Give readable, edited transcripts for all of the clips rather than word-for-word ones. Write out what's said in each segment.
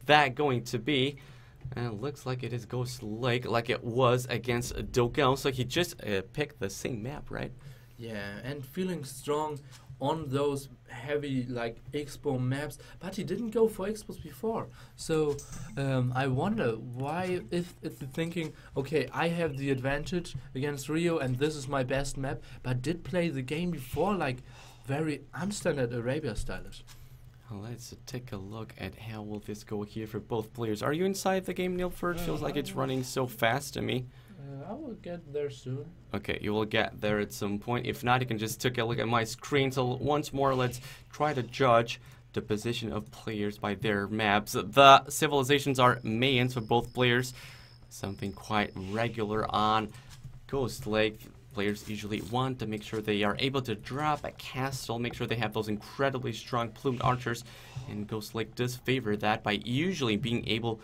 that going to be? And it looks like it is Ghost Lake, like it was against Dogao. So he just picked the same map, right? Yeah, and feeling strong on those heavy like expo maps, but he didn't go for expos before. So I wonder why, if they're thinking, okay, I have the advantage against Rio and this is my best map, but did play the game before like very unstandard Arabia stylish. Let's take a look at how will this go here for both players. Are you inside the game, Nilford? Feels like it's running so fast to me. I will get there soon. Okay, you will get there at some point. If not, you can just take a look at my screen. So once more, let's try to judge the position of players by their maps. The civilizations are Mayans for both players. Something quite regular on Ghost Lake. Players usually want to make sure they are able to drop a castle, make sure they have those incredibly strong plumed archers. And Ghost Lake does favor that by usually being able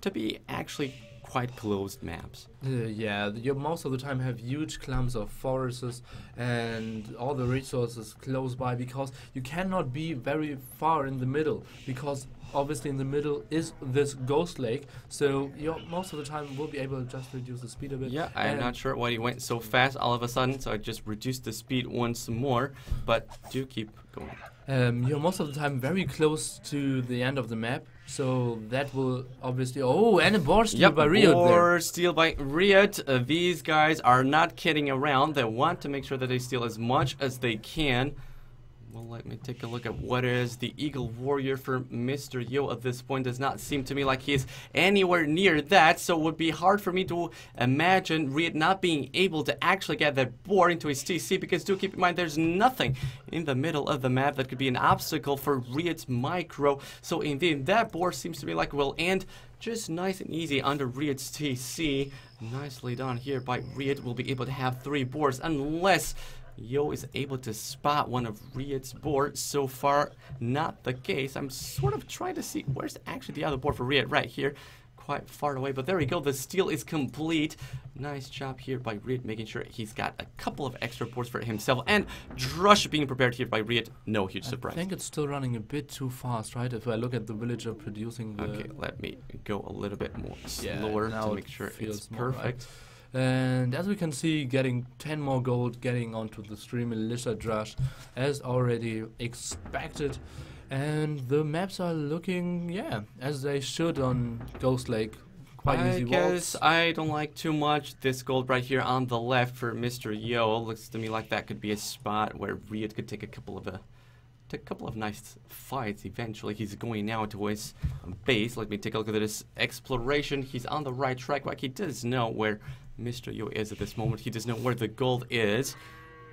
to be actually quite closed maps. Yeah, you most of the time have huge clumps of forests and all the resources close by, because you cannot be very far in the middle, because obviously in the middle is this Ghost Lake, so you most of the time will be able to just reduce the speed a bit. Yeah, I'm not sure why he went so fast all of a sudden, so I just reduced the speed once more, but do keep going. You're most of the time very close to the end of the map, so that will obviously... Oh, and a board steal by RiuT there. Board steal by RiuT. These guys are not kidding around. They want to make sure that they steal as much as they can. Well, let me take a look at what is the Eagle Warrior for Mr. Yo at this point. Does not seem to me like he is anywhere near that, so it would be hard for me to imagine RiuT not being able to actually get that board into his TC, because do keep in mind there's nothing in the middle of the map that could be an obstacle for RiuT's micro. So indeed, that board seems to be like will end just nice and easy under RiuT's TC. Nicely done here by RiuT. Will be able to have 3 boards unless Yo is able to spot one of RiuT's boards. So far, not the case. I'm sort of trying to see where's actually the other board for RiuT. Right here, quite far away. But there we go. The steal is complete. Nice job here by RiuT, making sure he's got a couple of extra boards for himself. And Drush being prepared here by RiuT. No huge surprise. I think it's still running a bit too fast, right? If I look at the villager producing the... Okay, let me go a little bit more slower to make sure it's perfect. Right. And as we can see, getting 10 more gold, getting onto the 3 militia Drush as already expected. And the maps are looking, yeah, as they should on Ghost Lake. Quite easy walks. I guess I don't like too much this gold right here on the left for Mr. Yo. Looks to me like that could be a spot where RiuT could take a couple of nice fights. Eventually, he's going now to his base. Let me take a look at this exploration. He's on the right track. Like, he does know where Mr. Yo is at this moment. He does know where the gold is.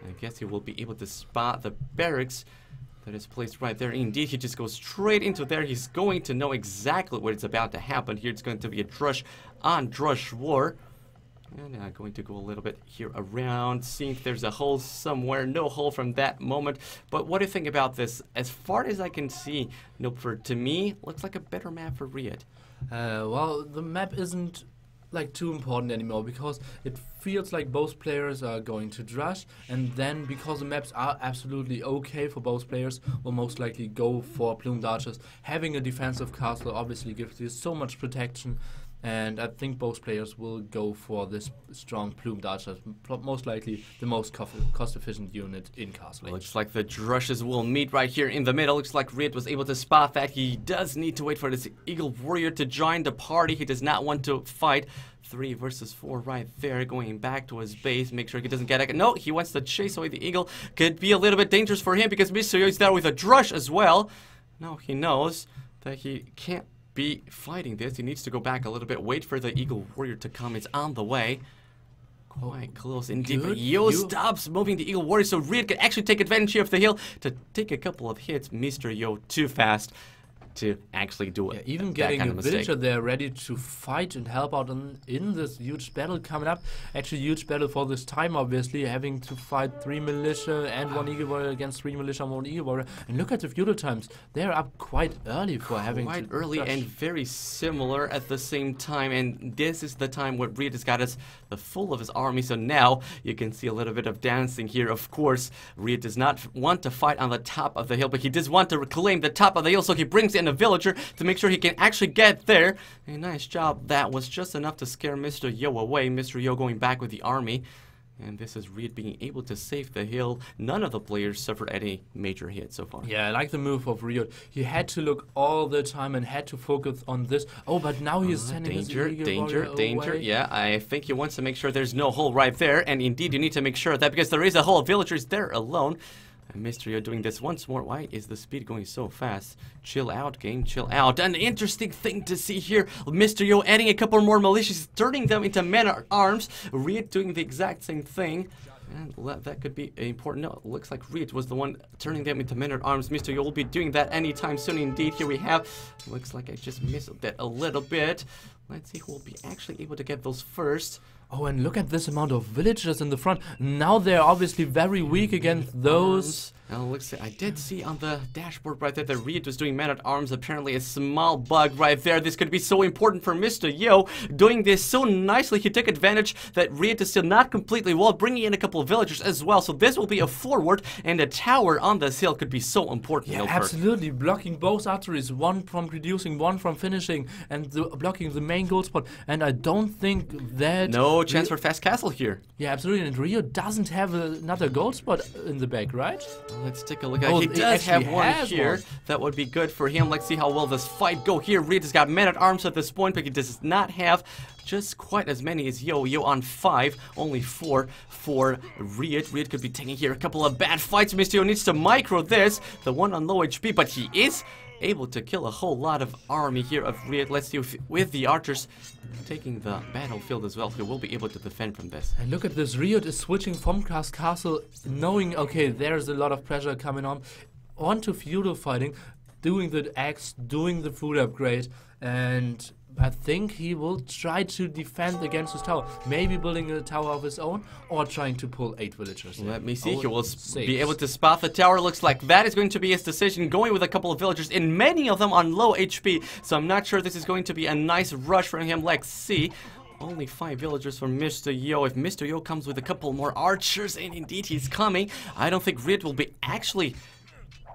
I guess he will be able to spot the barracks that is placed right there. Indeed, he just goes straight into there. He's going to know exactly what is about to happen. Here it's going to be a Drush on Drush war. And I'm going to go a little bit here around, seeing if there's a hole somewhere. No hole from that moment. But what do you think about this? As far as I can see, to me, looks like a better map for RiuT. Well, the map isn't like too important anymore, because it feels like both players are going to Drush, and then because the maps are absolutely okay for both players, will most likely go for plumed archers. Having a defensive castle obviously gives you so much protection, and I think both players will go for this strong plumed archer, most likely the most cost-efficient unit in Castle. Looks like the Drushes will meet right here in the middle. Looks like RiuT was able to spot that. He does need to wait for this Eagle Warrior to join the party. He does not want to fight. 3 versus 4 right there, going back to his base. Make sure he doesn't get it. No, he wants to chase away the Eagle. Could be a little bit dangerous for him, because Mr. Yo is there with a Drush as well. Now he knows that he can't be fighting this. He needs to go back a little bit, wait for the Eagle Warrior to come. It's on the way. Quite close indeed. But Yo stops moving the Eagle Warrior, so RiuT can actually take advantage here of the hill to take a couple of hits. Mr. Yo too fast to actually do it. Even getting a villager there ready to fight and help out in this huge battle coming up. Actually, huge battle for this time, obviously, having to fight 3 militia and 1 Eagle Warrior against 3 militia and 1 Eagle Warrior. And look at the feudal times. They're up quite early for having quite early and very similar at the same time. And this is the time where RiuT has got us the full of his army. So now you can see a little bit of dancing here. Of course, RiuT does not want to fight on the top of the hill, but he does want to reclaim the top of the hill. So he brings in and a villager to make sure he can actually get there. A nice job. That was just enough to scare Mr. Yo away. Mr. Yo going back with the army. And this is RiuT being able to save the hill. None of the players suffered any major hits so far. Yeah, I like the move of RiuT. He had to look all the time and had to focus on this. Oh, but now he's sending his danger. away. Yeah, I think he wants to make sure there's no hole right there. And indeed, you need to make sure of that because there is a hole. Villagers there alone. And Mr. Yo doing this once more. Why is the speed going so fast? Chill out, game. Chill out. An interesting thing to see here. Mr. Yo adding a couple more militias, turning them into men-at-arms. RiuT doing the exact same thing. And that could be important. No, it looks like RiuT was the one turning them into men-at-arms. Mr. Yo will be doing that anytime soon. Indeed, here we have. Looks like I just missed that a little bit. Let's see who will be actually able to get those first. Oh, and look at this amount of villagers in the front. Now they're obviously very weak against those. Now, looks, I did see on the dashboard right there that RiuT was doing man-at-arms. Apparently, a small bug right there. This could be so important for Mr. Yo. Doing this so nicely, he took advantage that RiuT is still not completely walled, bringing in a couple of villagers as well. So this will be a forward, and a tower on this hill could be so important. Yeah, absolutely. Blocking both arteries, one from reducing, one from finishing, and blocking the main goal spot. And I don't think that... No chance for fast castle here. Yeah, absolutely. And RiuT doesn't have another goal spot in the back, right? Let's take a look at it. He does have one here. That would be good for him. Let's see how well this fight go here. RiuT has got men-at-arms at this point, but he does not have just quite as many as Yo. Yo on 5, only 4 for RiuT. RiuT could be taking here a couple of bad fights. Mr. Yo needs to micro this. The one on low HP, but he is able to kill a whole lot of army here of RiuT. Let's see if with the archers taking the battlefield as well, he will be able to defend from this. And look at this, RiuT is switching from castle, knowing, okay, there's a lot of pressure coming on to feudal fighting, doing the axe, doing the food upgrade, and I think he will try to defend against his tower. Maybe building a tower of his own or trying to pull 8 villagers. Let me see. He will be able to spot the tower. Looks like that is going to be his decision. Going with a couple of villagers, and many of them on low HP. So I'm not sure this is going to be a nice rush for him. Let's see. Only 5 villagers from Mr. Yo. If Mr. Yo comes with a couple more archers, and indeed he's coming, I don't think RiuT will be actually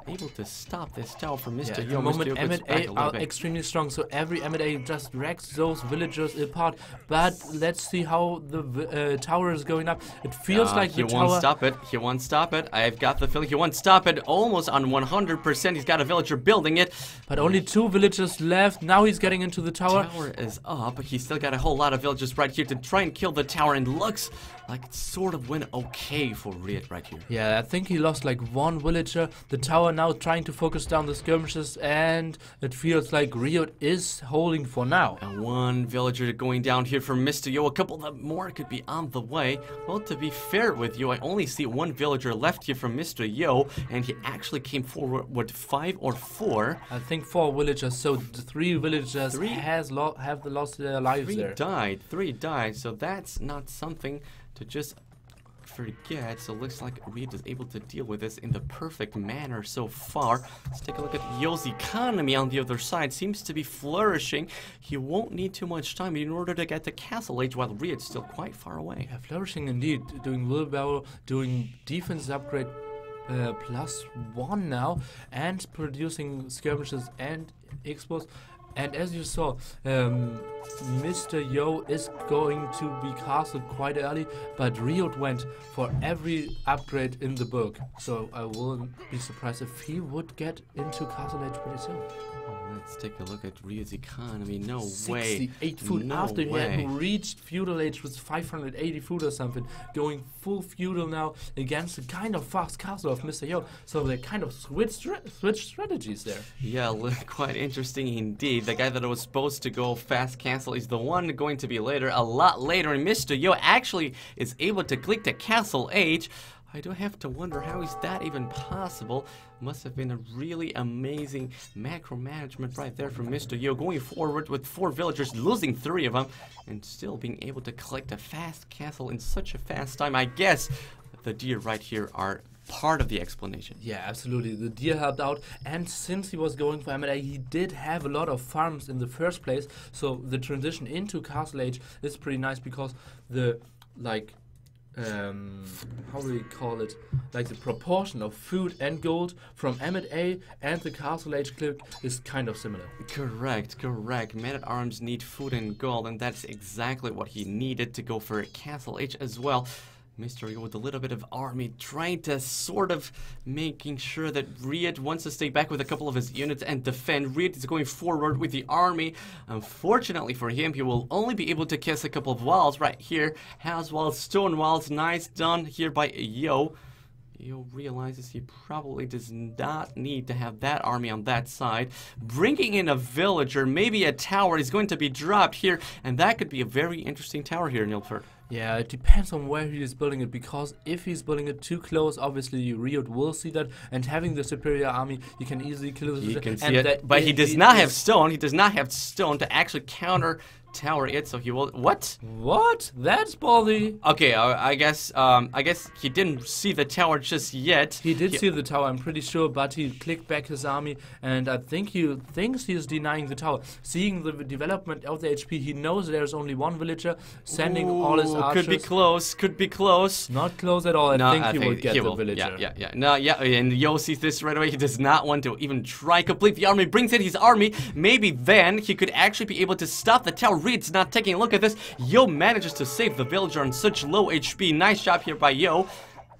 able to stop this tower from Mr. Yo. At the moment, M&A are extremely strong, so every M&A just wrecks those villagers apart. But let's see how the tower is going up. It feels like the tower... He won't stop it. He won't stop it. I've got the feeling he won't stop it. Almost on 100%. He's got a villager building it. But only 2 villagers left. Now he's getting into the tower. Tower is up, but he's still got a whole lot of villagers right here to try and kill the tower. And looks like it sort of went okay for RiuT right here. Yeah, I think he lost like 1 villager. The tower now trying to focus down the skirmishes, and it feels like RiuT is holding for now. And 1 villager going down here for Mr. Yo. A couple of more could be on the way. Well, to be fair with you, I only see 1 villager left here from Mr. Yo, and he actually came forward with 5 or 4. I think 4 villagers, so 3 villagers have lost their lives there. 3 died, so that's not something to just forget. So looks like RiuT is able to deal with this in the perfect manner so far. Let's take a look at Yo's economy on the other side. Seems to be flourishing. He won't need too much time in order to get to Castle Age, while RiuT's still quite far away. Yeah, flourishing indeed. Doing wheelbarrow, doing defense upgrade +1 now, and producing skirmishes and expos. And as you saw, Mr. Yo is going to be castled quite early, but RiuT went for every upgrade in the book. So I wouldn't be surprised if he would get into Castle Age pretty soon. Let's take a look at RiuT's economy. No way. 68 food no after he way. had reached feudal age with 580 food or something. Going full feudal now against the kind of fast castle of Mr. Yo. So they kind of switched strategies there. Yeah, quite interesting indeed. The guy that was supposed to go fast castle is the one going to be later, a lot later. And Mr. Yo actually is able to click the Castle Age. I do have to wonder, how is that even possible? Must have been a really amazing macro management right there from Mr. Yo, going forward with 4 villagers, losing 3 of them, and still being able to collect a fast castle in such a fast time. I guess the deer right here are part of the explanation. Yeah, absolutely. The deer helped out, and since he was going for M&A, he did have a lot of farms in the first place, so the transition into Castle Age is pretty nice because the how do we call it? Like the proportion of food and gold from M&A and the Castle Age click is kind of similar. Correct. Man-at-Arms need food and gold, and that's exactly what he needed to go for Castle Age as well. Mr. Yo with a little bit of army trying to sort of making sure that RiuT wants to stay back with a couple of his units and defend. RiuT is going forward with the army. Unfortunately for him, he will only be able to kiss a couple of walls right here. House walls, stone walls, nice done here by Yo. Yo realizes he probably does not need to have that army on that side. Bringing in a villager, maybe a tower is going to be dropped here, and that could be a very interesting tower here in Ilford. Yeah, it depends on where he is building it, because if he's building it too close, obviously RiuT will see that, and having the superior army, you can easily kill it. You can see it, but he does not have stone. He does not have stone to actually counter tower it, so he will. What? That's ballsy. Okay, I guess he didn't see the tower just yet. He did see the tower, I'm pretty sure, but he clicked back his army, and I think he thinks he is denying the tower. Seeing the development of the HP, he knows there's only one villager, sending all his archers. Could be close. Not close at all. I think he will get the villager. Yeah. And Yo sees this right away. He does not want to even try complete the army. Brings in his army. Maybe then he could actually be able to stop the tower. RiuT's not taking a look at this. Yo manages to save the villager on such low HP. Nice job here by Yo.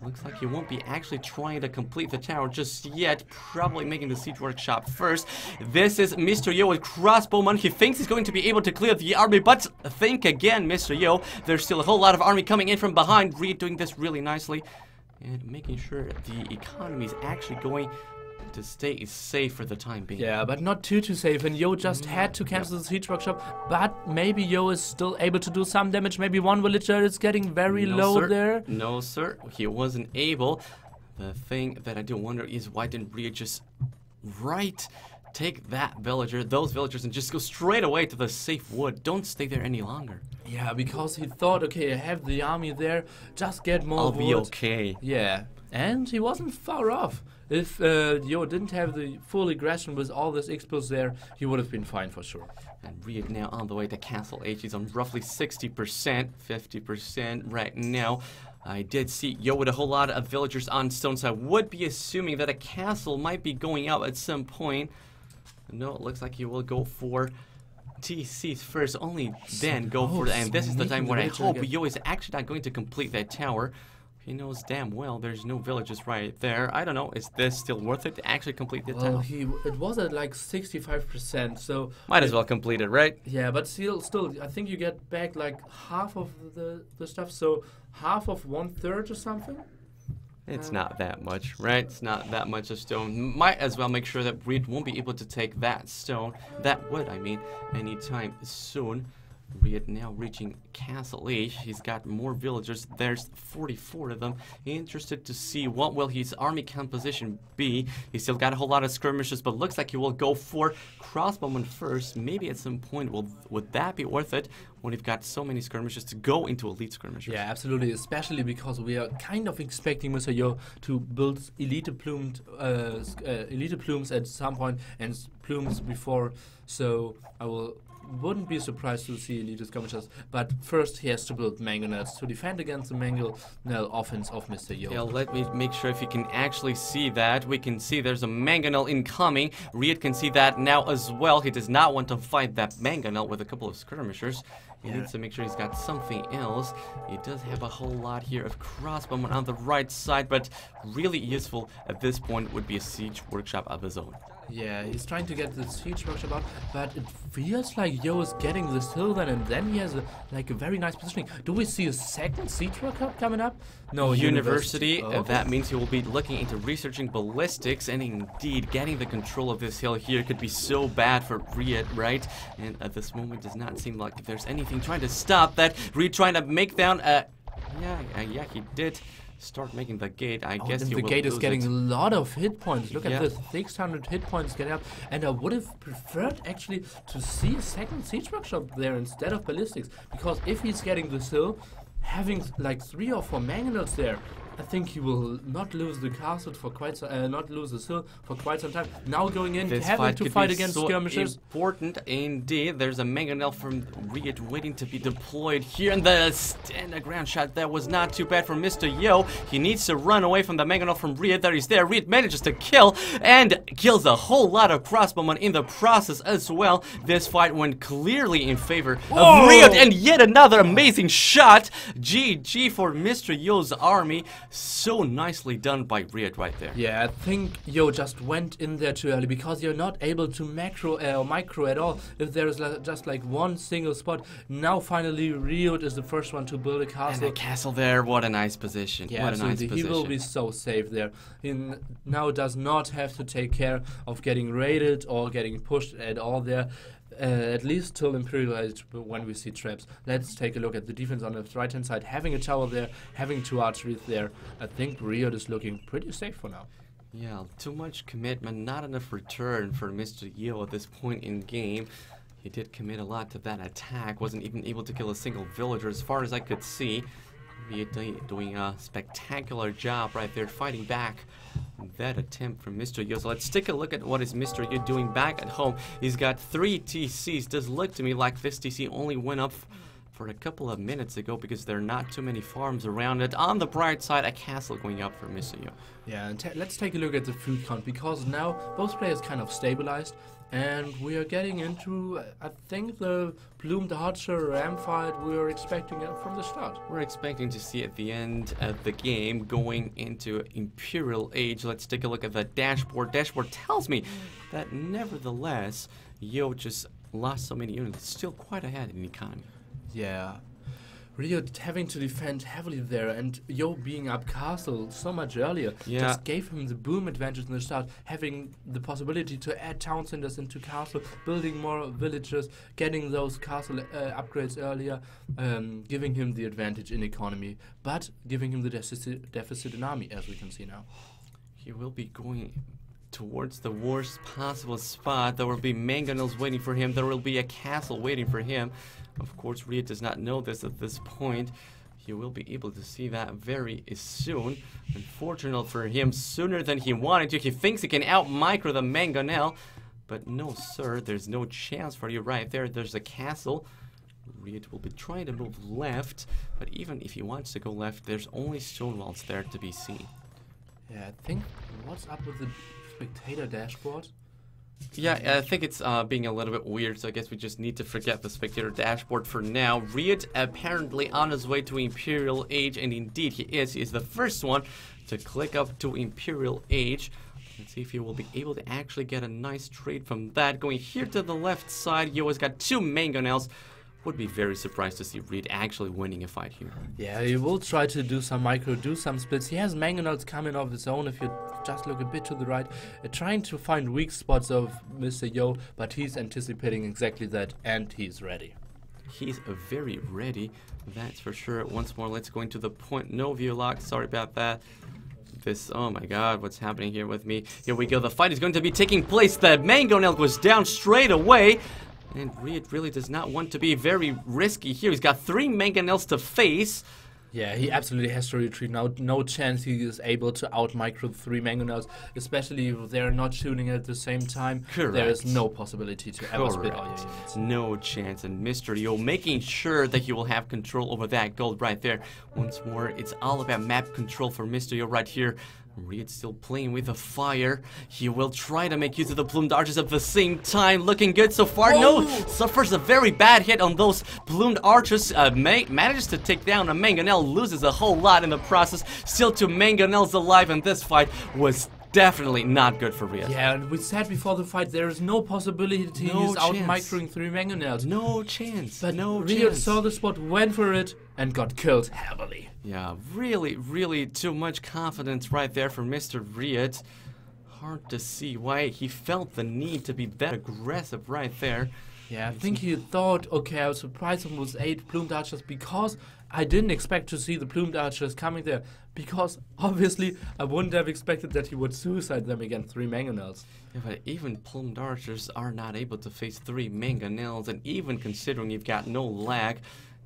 Looks like he won't be actually trying to complete the tower just yet. Probably making the siege workshop first. This is Mr. Yo with crossbowman. He thinks he's going to be able to clear the army, but think again, Mr. Yo. There's still a whole lot of army coming in from behind. RiuT doing this really nicely and making sure the economy is actually going to stay safe for the time being. Yeah, but not too safe, and Yo just had to cancel the siege workshop, but maybe Yo is still able to do some damage. Maybe one villager is getting very low there. No, sir, he wasn't able. The thing that I do wonder is why didn't RiuT just take that villager, those villagers, and just go straight away to the safe wood? Don't stay there any longer. Yeah, because he thought, okay, I have the army there, just get more I'll wood. be okay. Yeah, and he wasn't far off. If Yo didn't have the full aggression with all this expos there, he would have been fine for sure. And RiuT now on the way to Castle H. He's on roughly 60%, 50% right now. I did see Yo with a whole lot of villagers on stone, so I would be assuming that a castle might be going up at some point. No, it looks like he will go for TCs first, only then go for it. And this is the time where I hope Yo is actually not going to complete that tower. He knows damn well there's no villages right there. I don't know, is this still worth it to actually complete the tower? It was at like 65%, so might as well complete it, right? Yeah, but still, I think you get back like half of the stuff, so half of 1/3 or something. It's not that much, right? It's not that much of stone. Might as well make sure that RiuT won't be able to take that stone, that wood, I mean, anytime soon. RiuT now reaching Castle H. He's got more villagers. There's 44 of them. Interested to see what will his army composition be. He's still got a whole lot of skirmishes, but looks like he will go for crossbowmen first. Maybe at some point would that be worth it when we've got so many skirmishes to go into elite skirmishes? Yeah, absolutely. Especially because we are kind of expecting Mr. Yo to build elite plumes at some point and plumes before. So I wouldn't be surprised to see elite skirmishes, but first he has to build mangonels to defend against the mangonel offense of Mr. Yo. Yeah, let me make sure if you can actually see that. We can see there's a mangonel incoming. RiuT can see that now as well. He does not want to fight that mangonel with a couple of skirmishers. He needs to make sure he's got something else. He does have a whole lot here of crossbowmen on the right side, but really useful at this point would be a siege workshop of his own. Yeah, he's trying to get the siege workshop out, but it feels like Yo is getting this hill then, and then he has a very nice positioning. Do we see a second siege workshop coming up? No, University. Oh, okay. That means he will be looking into researching ballistics, and indeed, getting the control of this hill here could be so bad for RiuT, right? And at this moment, does not seem like there's anything trying to stop that. RiuT trying to make down. Yeah, he did start making the gate. I guess the gate is getting a lot of hit points. Look at this, 600 hit points getting up. And I would have preferred actually to see a second siege workshop there instead of ballistics, because if he's getting this hill, having like 3 or 4 mangonels there I think he will not lose the castle for quite not lose the hill for quite some time. Now going in, This having fight to could fight be against so skirmishers. important indeed. There's a mangonel from RiuT waiting to be deployed here, and the stand ground shot that was not too bad from Mr. Yo. He needs to run away from the mangonel from RiuT. There he's there. RiuT manages to kill and kills a whole lot of crossbowmen in the process as well. This fight went clearly in favor of RiuT, and yet another amazing shot. GG for Mr. Yo's army. So nicely done by RiuT right there. Yeah, I think Yo just went in there too early because you're not able to macro or micro at all if there is just like one single spot. Now finally RiuT is the first one to build a castle. And a castle there, what a nice position. Yeah, what a nice absolutely. position. He will be so safe there. He now does not have to take care of getting raided or getting pushed at all there. At least till Imperial Age when we see traps. Let's take a look at the defense on the right hand side. Having a tower there, having 2 archeries there. I think RiuT is looking pretty safe for now. Yeah, too much commitment, not enough return for Mr. Yo at this point in game. He did commit a lot to that attack, wasn't even able to kill a single villager as far as I could see. RiuT doing a spectacular job right there, fighting back that attempt from Mr. Yo. So let's take a look at what is Mr. Yo doing back at home. He's got 3 TCs. Does look to me like this TC only went up for a couple of minutes ago because there are not too many farms around it. On the bright side, a castle going up for Mr. Yo. Yeah, and let's take a look at the food count because now both players kind of stabilized. And we are getting into, I think, the Bloomed Archer Ram fight we were expecting it from the start. We're expecting to see at the end of the game going into Imperial Age. Let's take a look at the dashboard. Dashboard tells me that nevertheless, Yo just lost so many units. Still quite ahead in economy. Yeah. RiuT having to defend heavily there and Yo being up castle so much earlier just gave him the boom advantage in the start, having the possibility to add town centers into castle, building more villages, getting those castle upgrades earlier, giving him the advantage in economy, but giving him the deficit in army, as we can see now. He will be going towards the worst possible spot. There will be mangonels waiting for him. There will be a castle waiting for him. Of course, RiuT does not know this at this point. He will be able to see that very soon. Unfortunate for him, sooner than he wanted to. He thinks he can out-micro the mangonel. But no, sir, there's no chance for you right there. There's a castle. RiuT will be trying to move left. But even if he wants to go left, there's only stone walls there to be seen. Yeah, I think, what's up with the spectator dashboard? Yeah, I think it's being a little bit weird, so I guess we just need to forget the spectator dashboard for now. RiuT apparently on his way to Imperial Age, and indeed he is. He is the first one to click up to Imperial Age. Let's see if he will be able to actually get a nice trade from that. Going here to the left side, Yo has got 2 mangonels. Would be very surprised to see RiuT actually winning a fight here. Yeah, he will try to do some micro, do some splits. He has mangonels coming off his own if you just look a bit to the right, trying to find weak spots of Mr. Yo, but he's anticipating exactly that, and he's ready. He's very ready, that's for sure. Once more, let's go into the point. No view lock, sorry about that. This, oh my god, what's happening here with me? Here we go, the fight is going to be taking place. The mangonel was down straight away. And RiuT really does not want to be very risky here. He's got 3 mangonels to face. Yeah, he absolutely has to retreat now. No chance he is able to out-micro 3 mangonels, especially if they're not shooting at the same time. Correct. There is no possibility to ever split all your units. No chance. And Mr. Yo making sure that he will have control over that gold right there. Once more, it's all about map control for Mr. Yo right here. RiuT still playing with the fire. He will try to make use of the plumed archers at the same time. Looking good so far. Oh! No, suffers a very bad hit on those plumed archers. Manages to take down a mangonel. Loses a whole lot in the process. Still 2 mangonels alive, and this fight was definitely not good for RiuT. Yeah, and we said before the fight, there is no possibility he's out-microing 3 mangonels. No chance. But no RiuT chance. saw the spot, went for it, and got killed heavily. Yeah, really too much confidence right there for Mr. RiuT. Hard to see why he felt the need to be that aggressive right there. Yeah, I think he thought, okay, I was surprised him with 8 plumed archers because I didn't expect to see the plumed archers coming there. Because obviously I wouldn't have expected that he would suicide them against 3 mangonels. Yeah, but even plumed archers are not able to face 3 mangonels, and even considering you've got no lag,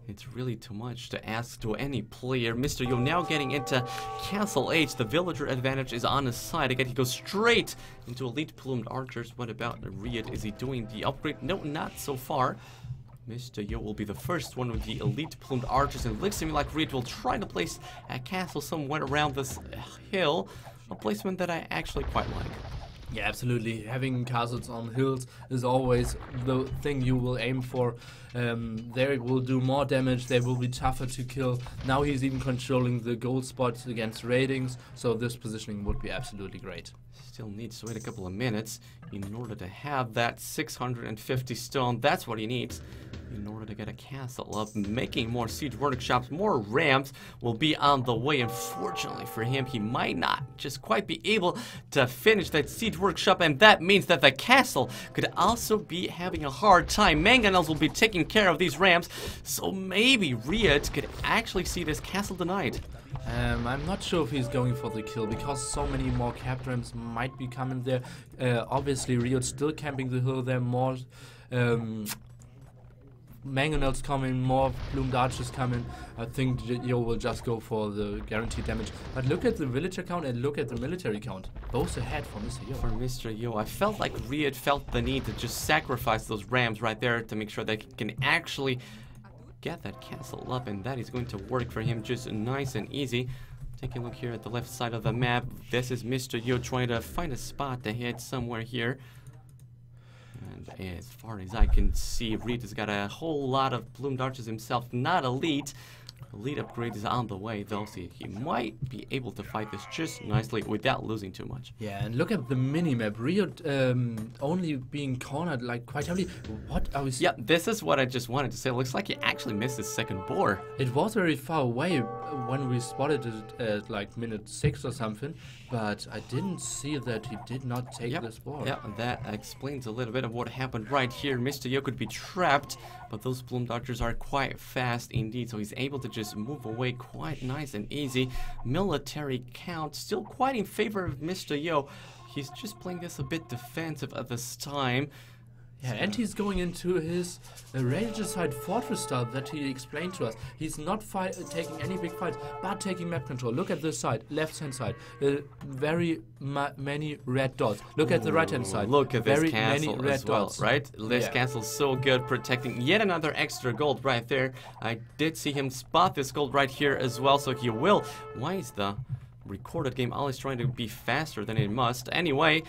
It's really too much to ask to any player. Mr. Yo now getting into Castle H. The villager advantage is on his side. Again, he goes straight into elite plumed archers. What about RiuT? Is he doing the upgrade? No, not so far. Mr. Yo will be the first one with the elite plumed archers, and it looks to me like RiuT will try to place a castle somewhere around this hill. A placement that I actually quite like. Yeah, absolutely. Having castles on hills is always the thing you will aim for. They will do more damage, they will be tougher to kill. Now he's even controlling the gold spots against ratings, so this positioning would be absolutely great. Still needs to wait a couple of minutes in order to have that 650 stone. That's what he needs in order to get a castle up. Making more siege workshops, more ramps will be on the way. Unfortunately for him, he might not just quite be able to finish that siege workshop, and that means that the castle could also be having a hard time. Mangonels will be taking care of these ramps, so maybe RiuT could actually see this castle denied. I'm not sure if he's going for the kill because so many more cap ramps might be coming there. Obviously, RiuT still camping the hill there. More mangonels coming, more plumed archers coming. I think Yo will just go for the guaranteed damage. But look at the villager count and look at the military count. Both ahead for Mr. Yo. For Mr. Yo, I felt like RiuT felt the need to just sacrifice those rams right there to make sure that he can actually get that castle up, and that is going to work for him just nice and easy. Take a look here at the left side of the map. This is Mr. Yo trying to find a spot to hit somewhere here. And as far as I can see, RiuT has got a whole lot of plumed archers himself, not elite. Elite upgrade is on the way though, so he might be able to fight this just nicely without losing too much. Yeah, and look at the mini-map. RiuT only being cornered like quite heavily. What are we seeing? Yeah, this is what I just wanted to say. It looks like he actually missed his second boar. It was very far away when we spotted it at like minute 6 or something, but I didn't see that he did not take this boar. Yeah, that explains a little bit of what happened right here. Mr. Yo could be trapped, but those plumed archers are quite fast indeed, so he's able to just move away quite nice and easy. Military count still quite in favor of Mr. Yo. He's just playing this a bit defensive at this time. Yeah, and he's going into his Ranger-side fortress style that he explained to us. He's not taking any big fights, but taking map control. Look at this side, left-hand side. Very many red dots. Look at the right-hand side. Look at very this castle many red as well, dots. right? This castle's so good, protecting yet another extra gold right there. I did see him spot this gold right here as well, so he will. Why is the recorded game always trying to be faster than it must? Anyway,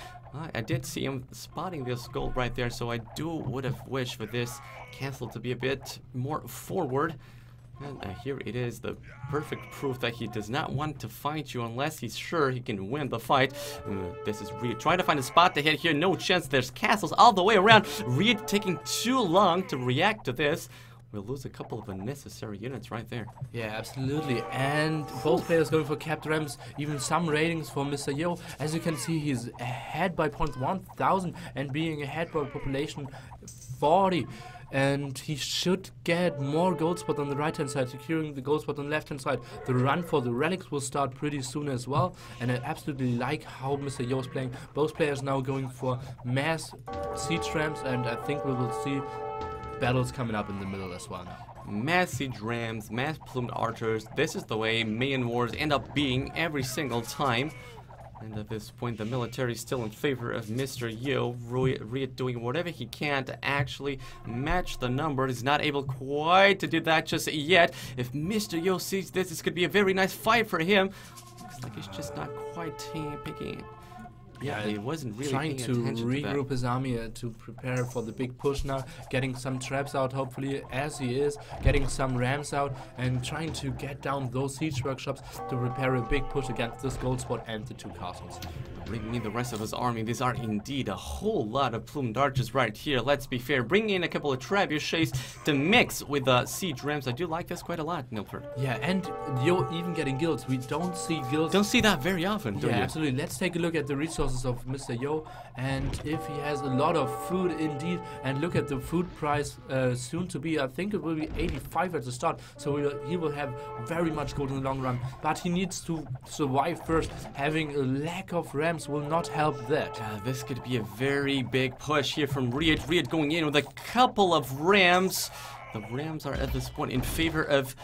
I did see him spotting this gold right there, so I would have wished for this castle to be a bit more forward. And here it is, the perfect proof that he does not want to fight you unless he's sure he can win the fight. This is RiuT trying to find a spot to hit here. No chance. There's castles all the way around. RiuT taking too long to react to this. We'll lose a couple of unnecessary units right there. Yeah, absolutely. And both players going for capped ramps, even some ratings for Mr. Yo. As you can see, he's ahead by 0.1000 and being ahead by population 40. And he should get more gold spot on the right hand side, securing the gold spot on the left hand side. The run for the relics will start pretty soon as well. And I absolutely like how Mr. Yo is playing. Both players now going for mass siege ramps, and I think we will see battles coming up in the middle as well now. Mass siege rams, mass plumed archers. This is the way Mayan wars end up being every single time. And at this point, the military is still in favor of Mr. Yo. RiuT doing whatever he can to actually match the number. He's not able quite to do that just yet. If Mr. Yo sees this could be a very nice fight for him. Looks like he's just not quite picking it. Yeah, he wasn't really trying to regroup his army to prepare for the big push now, getting some traps out hopefully as he is, getting some rams out and trying to get down those siege workshops to prepare a big push against this gold spot and the two castles. Bringing in the rest of his army. These are indeed a whole lot of plumed archers right here. Let's be fair. Bringing in a couple of trebuchets to mix with the siege rams. I do like this quite a lot, Milford. Yeah, and Yo even getting guilds. We don't see guilds. Don't see that very often, do you? Yeah, absolutely. Let's take a look at the resources of Mr. Yo, and if he has a lot of food indeed, and look at the food price soon to be. I think it will be 85 at the start, so he will have very much gold in the long run. But he needs to survive first. Having a lack of rams will not help that. This could be a very big push here from RiuT. RiuT going in with a couple of rams. The Rams are at this point in favor of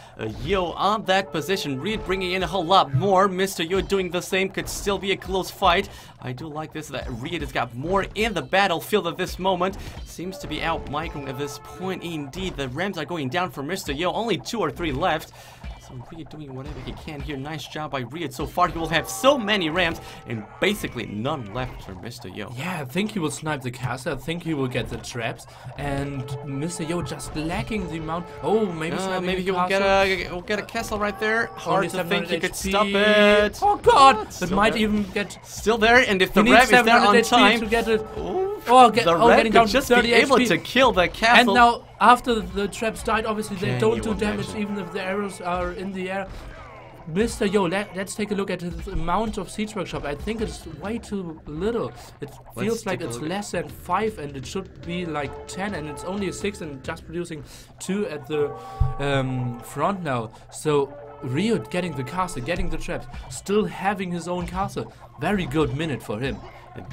Yo on that position. RiuT bringing in a whole lot more. Mr. Yo doing the same. Could still be a close fight. I do like this, that RiuT has got more in the battlefield at this moment. Seems to be out microing at this point. Indeed, the Rams are going down for Mr. Yo. Only 2 or 3 left. So RiuT doing whatever he can here. Nice job by RiuT so far. He will have so many Rams and basically none left for Mr. Yo. Yeah, I think he will snipe the castle. I think he will get the traps. And Mr. Yo just lacking the amount. Oh, maybe maybe he will get a castle right there. Hard to think he could HP. stop it. Oh god, that Still might there. even get... Still there, and if the He Rev needs is there 700 on HP time, to get it. the Getting Rev down could to just 30 be able HP. to kill the castle. And now, after the traps died, obviously they Can don't you do damage imagine? even if the arrows are in the air. Mr. Yo, let's take a look at his amount of Siege Workshop. I think it's way too little. It feels like it's less than 5 and it should be like 10 and it's only a 6 and just producing 2 at the front now. So RiuT getting the castle, getting the traps, still having his own castle. Very good minute for him.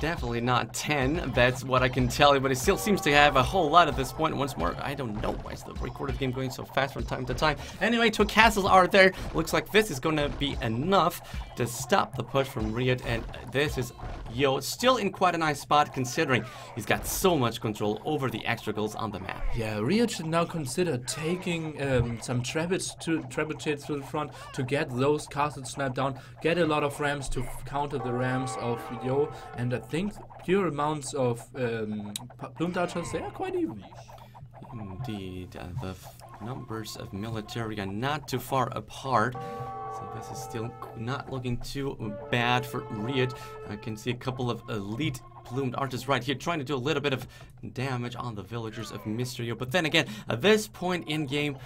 Definitely not 10, that's what I can tell you, but it still seems to have a whole lot at this point. Once more, I don't know why is the recorded game going so fast from time to time. Anyway, 2 castles are there. Looks like this is going to be enough to stop the push from RiuT, and this is Yo still in quite a nice spot considering he's got so much control over the extra goals on the map. Yeah, RiuT should now consider taking some trebuchets to the front to get those castles sniped down, get a lot of Rams to counter the Rams of Yo, and I think pure amounts of plumed archers, they are quite even. Indeed, the numbers of military are not too far apart. So this is still not looking too bad for RiuT. I can see a couple of elite plumed archers right here trying to do a little bit of damage on the villagers of Mr. Yo. But then again, at this point in game,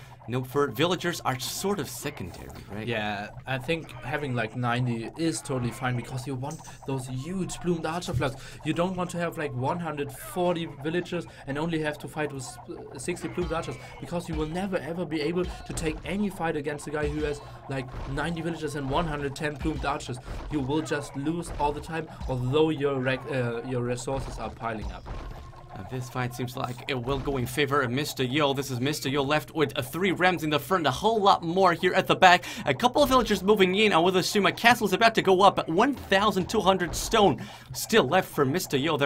for villagers are sort of secondary, right? Yeah, I think having like 90 is totally fine because you want those huge plumed archer flags. You don't want to have like 140 villagers and only have to fight with 60 plumed archers because you will never ever be able to take any fight against a guy who has like 90 villagers and 110 plumed archers. You will just lose all the time, although your resources are piling up. This fight seems like it will go in favor of Mr. Yo. This is Mr. Yo left with 3 Rams in the front, a whole lot more here at the back. A couple of villagers moving in. I would assume a castle is about to go up. 1,200 stone still left for Mr. Yo.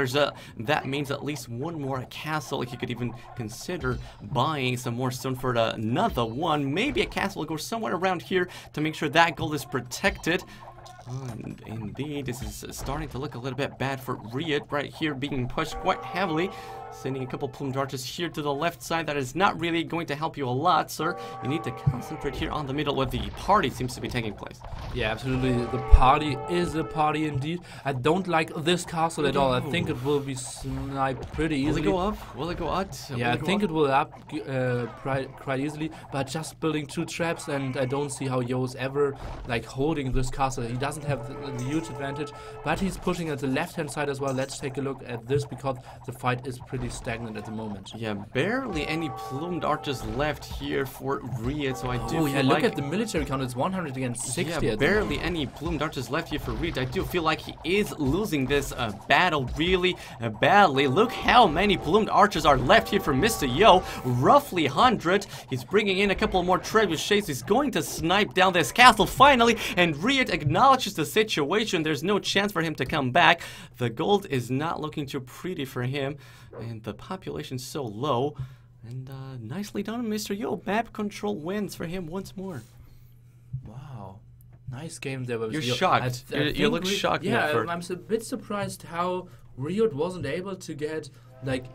That means at least 1 more castle. He could even consider buying some more stone for another one. Maybe a castle will go somewhere around here to make sure that gold is protected. Indeed, this is starting to look a little bit bad for RiuT right here, being pushed quite heavily. Sending a couple plumed archers here to the left side. That is not really going to help you a lot, sir. You need to concentrate here on the middle where the party seems to be taking place. Yeah, absolutely. The party is a party indeed. I don't like this castle at all. I think it will be sniped pretty easily. Will it go up? Will it go out? Yeah, I think it will up quite easily. But just building 2 traps, and I don't see how Yo is ever like holding this castle. He doesn't have the huge advantage, but he's pushing at the left-hand side as well. Let's take a look at this because the fight is pretty stagnant at the moment. Yeah, barely any plumed archers left here for RiuT, so I do feel look like at the military count. It's 100 against 60. Yeah, barely any plumed archers left here for RiuT. I do feel like he is losing this battle really badly. Look how many plumed archers are left here for Mr. Yo. Roughly 100. He's bringing in a couple more trebuchets. He's going to snipe down this castle finally, and RiuT acknowledges the situation. There's no chance for him to come back. The gold is not looking too pretty for him, and the population's so low. And nicely done, Mr. Yo. Map control wins for him once more. Wow. Nice game there. You're shocked. You look shocked. Yeah, I'm a bit surprised how RiuT wasn't able to get like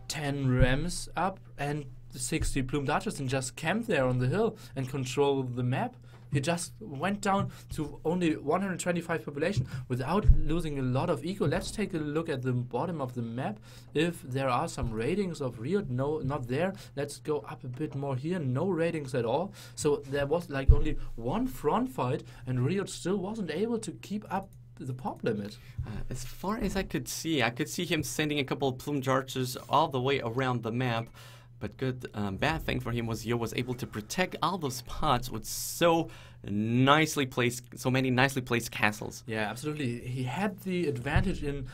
10 Rams up and 60 plumed archers and just camp there on the hill and control the map. He just went down to only 125 population without losing a lot of eco. Let's take a look at the bottom of the map. If there are some ratings of RiuT, no, not there. Let's go up a bit more here. No ratings at all. So there was like only 1 front fight, and RiuT still wasn't able to keep up the pop limit. As far as I could see him sending a couple of plumed archers all the way around the map. But bad thing for him was Yo was able to protect all those spots with so many nicely placed castles. Yeah, absolutely. He had the advantage in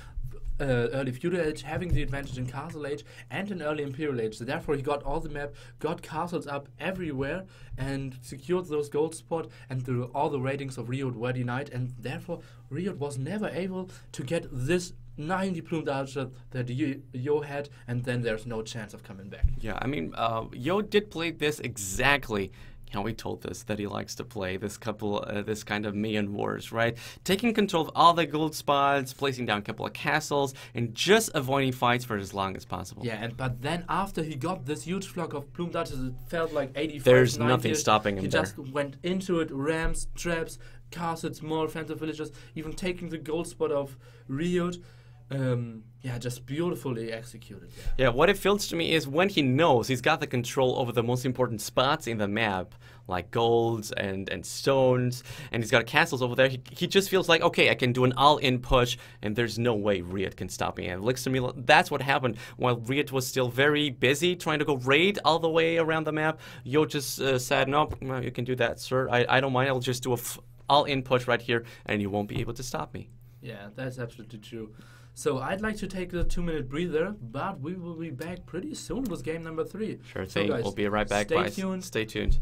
early feudal age, having the advantage in castle age and in early imperial age. So therefore he got all the map, got castles up everywhere, and secured those gold spots, and all the ratings of RiuT were denied, and therefore RiuT was never able to get this 90 plumed archer that Yo had, and then there's no chance of coming back. Yeah, I mean, Yo did play this exactly how he told us that he likes to play this kind of Mayan wars, right? Taking control of all the gold spots, placing down a couple of castles, and just avoiding fights for as long as possible. Yeah, but then after he got this huge flock of plumed archers, it felt like 85. There's nothing stopping him He there. just went into it, rams, traps, castles, more offensive villagers, even taking the gold spot of RiuT. Yeah, just beautifully executed. Yeah, what it feels to me is when he knows he's got the control over the most important spots in the map, like golds and stones, and he's got castles over there, he just feels like, okay, I can do an all-in push, and there's no way RiuT can stop me. And it looks to me that's what happened. While RiuT was still very busy trying to go raid all the way around the map, Yo just said, nope, well, you can do that, sir. I don't mind. I'll just do a all-in push right here, and you won't be able to stop me. Yeah, that's absolutely true. So I'd like to take a 2-minute breather, but we will be back pretty soon with game number 3. Sure thing. So guys, we'll be right back. Stay tuned. Stay tuned.